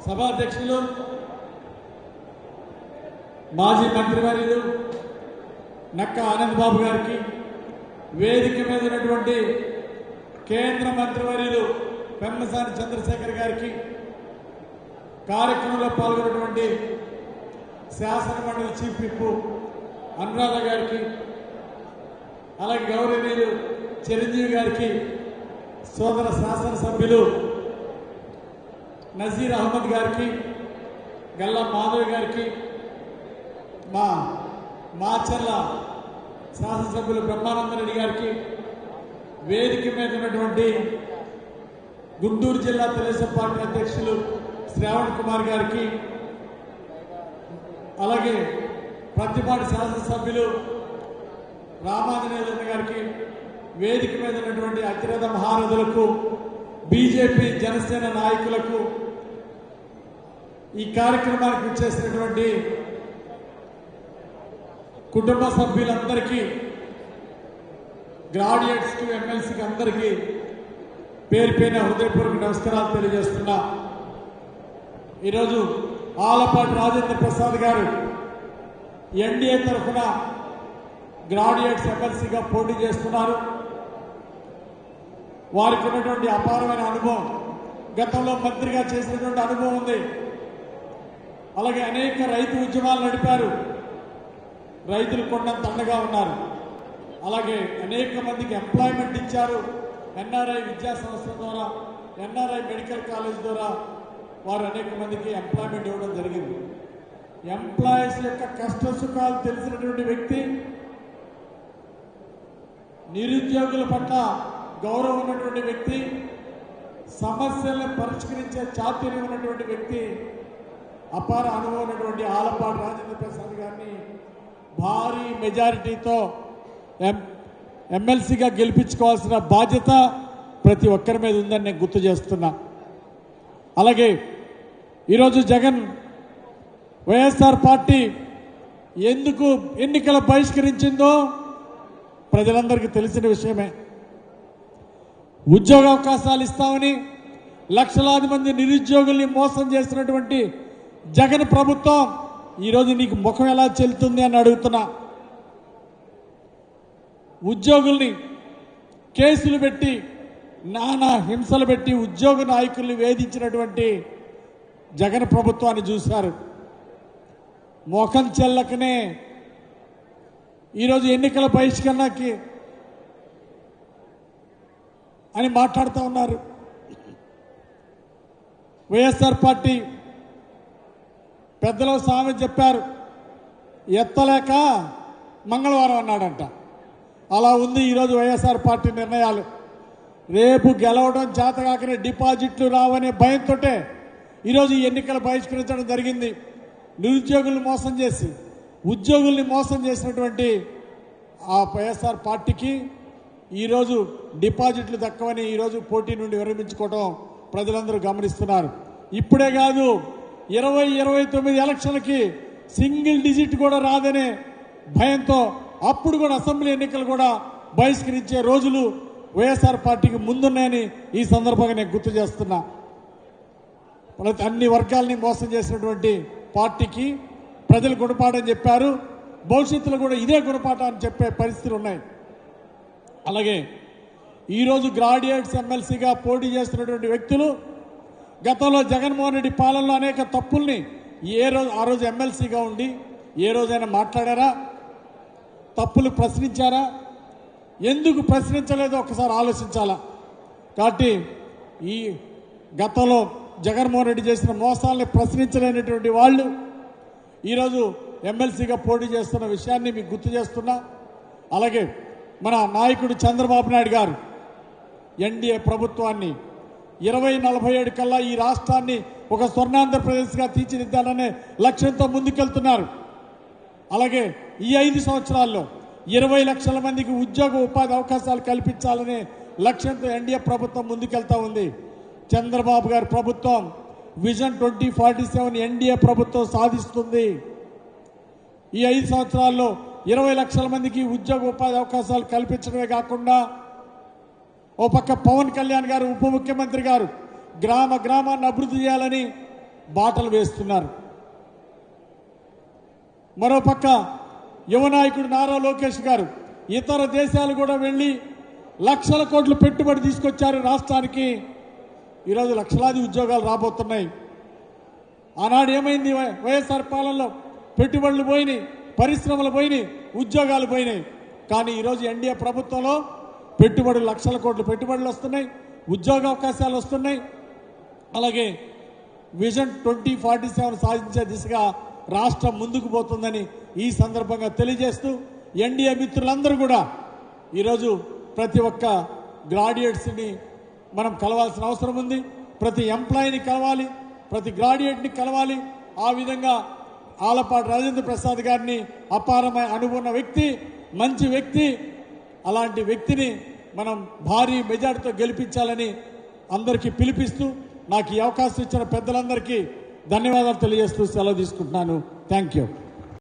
సభాధ్యక్షులు మాజీ మంత్రివర్యులు నక్క ఆనంద్ బాబు గారికి, వేదిక మీద ఉన్నటువంటి కేంద్ర మంత్రివర్యులు పెమ్మసాని చంద్రశేఖర్ గారికి, కార్యక్రమంలో పాల్గొన్నటువంటి శాసనమండలి చీఫ్ విప్ అనురాధ గారికి, అలాగే గౌరవనీయులు చిరంజీవి గారికి, సోదర శాసనసభ్యులు నజీర్ అహ్మద్ గారికి, గల్లా మాధవ్ గారికి, మా మాచర్ల శాసనసభ్యులు బ్రహ్మానందరెడ్డి గారికి, వేదిక మీద ఉన్నటువంటి గుంటూరు జిల్లా తెలుగుదేశం పార్టీ అధ్యక్షులు శ్రావణ్ కుమార్ గారికి, అలాగే ప్రతిపాటి శాసనసభ్యులు రామాంజనేయులు గారికి, వేదిక మీద ఉన్నటువంటి అతిరథ మహారథులకు, బీజేపీ జనసేన నాయకులకు, ఈ కార్యక్రమానికి వచ్చేసినటువంటి కుటుంబ సభ్యులందరికీ, గ్రాడ్యుయేట్స్ కి, ఎమ్మెల్సీకి అందరికీ పేరు పేరున హృదయపూర్వక నమస్కారాలు తెలియజేస్తున్నా. ఈరోజు ఆలపాటి రాజేంద్ర ప్రసాద్ గారు ఎన్డీఏ తరఫున గ్రాడ్యుయేట్స్ ఎమ్మెల్సీగా పోటీ చేస్తున్నారు. వారికి ఉన్నటువంటి అపారమైన అనుభవం, గతంలో మంత్రిగా చేసినటువంటి అనుభవం ఉంది. అలాగే అనేక రైతు ఉద్యమాలు నడిపారు, రైతులు కొండంత అండగా ఉన్నారు. అలాగే అనేక మందికి ఎంప్లాయ్మెంట్ ఇచ్చారు. ఎన్ఆర్ఐ విద్యా సంస్థ ద్వారా, ఎన్ఆర్ఐ మెడికల్ కాలేజ్ ద్వారా వారు అనేక మందికి ఎంప్లాయ్మెంట్ ఇవ్వడం జరిగింది. ఎంప్లాయీస్ యొక్క కష్ట సుఖాలు తెలిసినటువంటి వ్యక్తి, నిరుద్యోగుల పట్ల గౌరవం ఉన్నటువంటి వ్యక్తి, సమస్యలను పరిష్కరించే చాతుర్యం ఉన్నటువంటి వ్యక్తి, అపార అనుభవం ఉన్నటువంటి ఆలపాటి రాజేంద్ర ప్రసాద్ గారిని భారీ మెజారిటీతో ఎమ్మెల్సీగా గెలిపించుకోవాల్సిన బాధ్యత ప్రతి ఒక్కరి మీద ఉందని నేను గుర్తు చేస్తున్నా. అలాగే ఈరోజు జగన్ వైఎస్ఆర్ పార్టీ ఎందుకు ఎన్నికలు బహిష్కరించిందో ప్రజలందరికీ తెలిసిన విషయమే. ఉద్యోగ అవకాశాలు ఇస్తామని లక్షలాది మంది నిరుద్యోగుల్ని మోసం చేసినటువంటి జగన్ ప్రభుత్వం ఈరోజు నీకు ముఖం ఎలా చెల్లుతుంది అని అడుగుతున్నా. ఉద్యోగుల్ని కేసులు పెట్టి, నానా హింసలు పెట్టి ఉద్యోగ నాయకుల్ని వేధించినటువంటి జగన్ ప్రభుత్వాన్ని చూశారు. ముఖం చెల్లకనే ఈరోజు ఎన్నికల బహిష్కరణకి అని మాట్లాడుతూ ఉన్నారు. వైఎస్ఆర్ పార్టీ పెద్దలో సామెత చెప్పారు, ఎత్తలేక మంగళవారం అన్నాడంట. అలా ఉంది ఈరోజు వైఎస్ఆర్ పార్టీ నిర్ణయాలు. రేపు గెలవడం చేతగాకనే డిపాజిట్లు రావనే భయంతో ఈరోజు ఈ ఎన్నికలు బహిష్కరించడం జరిగింది. నిరుద్యోగుల్ని మోసం చేసి, ఉద్యోగుల్ని మోసం చేసినటువంటి ఆ వైఎస్ఆర్ పార్టీకి ఈరోజు డిపాజిట్లు దక్కవని ఈరోజు పోటీ నుండి విరమించుకోవడం ప్రజలందరూ గమనిస్తున్నారు. ఇప్పుడే కాదు, 2029 ఎలక్షన్లకి సింగిల్ డిజిట్ కూడా రాదనే భయంతో అప్పుడు కూడా అసెంబ్లీ ఎన్నికలు కూడా బహిష్కరించే రోజులు వైఎస్ఆర్ పార్టీకి ముందున్నాయని ఈ సందర్భంగా నేను గుర్తు చేస్తున్నా. అన్ని వర్గాల్ని మోసం చేసినటువంటి పార్టీకి ప్రజలు గుణపాఠం చెప్పారు. భవిష్యత్తులో కూడా ఇదే గుణపాఠం అని చెప్పే పరిస్థితులు ఉన్నాయి. అలాగే ఈరోజు గ్రాడ్యుయేట్స్ ఎమ్మెల్సీగా పోటీ చేస్తున్నటువంటి వ్యక్తులు గతంలో జగన్మోహన్ రెడ్డి పాలనలో అనేక తప్పుల్ని ఆ రోజు ఎమ్మెల్సీగా ఉండి ఏ రోజైనా మాట్లాడారా? తప్పులు ప్రశ్నించారా? ఎందుకు ప్రశ్నించలేదో ఒకసారి ఆలోచించాలా. కాబట్టి ఈ గతంలో జగన్మోహన్ రెడ్డి చేసిన మోసాలని ప్రశ్నించలేనటువంటి వాళ్ళు ఈరోజు ఎమ్మెల్సీగా పోటీ చేస్తున్న విషయాన్ని మీకు గుర్తు చేస్తున్నా. అలాగే మన నాయకుడు చంద్రబాబు నాయుడు గారు ఎన్డీఏ ప్రభుత్వాన్ని 2047 కల్లా ఈ రాష్ట్రాన్ని ఒక స్వర్ణాంధ్రప్రదేశ్గా తీర్చిదిద్దాలనే లక్ష్యంతో ముందుకెళ్తున్నారు. అలాగే ఈ 5 సంవత్సరాల్లో 20 లక్షల మందికి ఉద్యోగ ఉపాధి అవకాశాలు కల్పించాలనే లక్ష్యంతో ఎన్డీఏ ప్రభుత్వం ముందుకెళ్తా ఉంది. చంద్రబాబు గారి ప్రభుత్వం విజన్ 2047 ఎన్డీఏ ప్రభుత్వం సాధిస్తుంది. ఈ 5 సంవత్సరాల్లో 20 లక్షల మందికి ఉద్యోగ ఉపాధి అవకాశాలు కల్పించడమే కాకుండా ఓ పక్క పవన్ కళ్యాణ్ గారు ఉప ముఖ్యమంత్రి గారు గ్రామాన్ని అభివృద్ధి చేయాలని బాటలు వేస్తున్నారు. మరోపక్క యువ నాయకుడు నారా లోకేష్ గారు ఇతర దేశాలు కూడా వెళ్ళి లక్షల కోట్లు పెట్టుబడి తీసుకొచ్చారు రాష్ట్రానికి. ఈరోజు లక్షలాది ఉద్యోగాలు రాబోతున్నాయి. ఆనాడు ఏమైంది? వైఎస్ఆర్ పాలనలో పెట్టుబడులు పోయినాయి, పరిశ్రమలు పోయినాయి, ఉద్యోగాలు పోయినాయి. కానీ ఈరోజు ఎన్డీఏ ప్రభుత్వంలో పెట్టుబడులు లక్షల కోట్లు పెట్టుబడులు వస్తున్నాయి, ఉద్యోగ అవకాశాలు వస్తున్నాయి. అలాగే విజన్ 2047 సాధించే దిశగా రాష్ట్రం ముందుకు పోతుందని ఈ సందర్భంగా తెలియజేస్తూ ఎన్డీఏ మిత్రులందరూ కూడా ఈరోజు ప్రతి ఒక్క గ్రాడ్యుయేట్స్ని మనం కలవాల్సిన అవసరం ఉంది. ప్రతి ఎంప్లాయీని కలవాలి, ప్రతి గ్రాడ్యుయేట్ని కలవాలి. ఆ విధంగా ఆలపాటి రాజేంద్ర ప్రసాద్ గారిని అపారమైన అనుకున్న వ్యక్తి, మంచి వ్యక్తి. అలాంటి వ్యక్తిని మనం భారీ మెజార్టీతో గెలిపించాలని అందరికీ పిలిపిస్తూ నాకు ఈ అవకాశం ఇచ్చిన పెద్దలందరికీ ధన్యవాదాలు తెలియజేస్తూ సెలవు తీసుకుంటున్నాను. Thank you.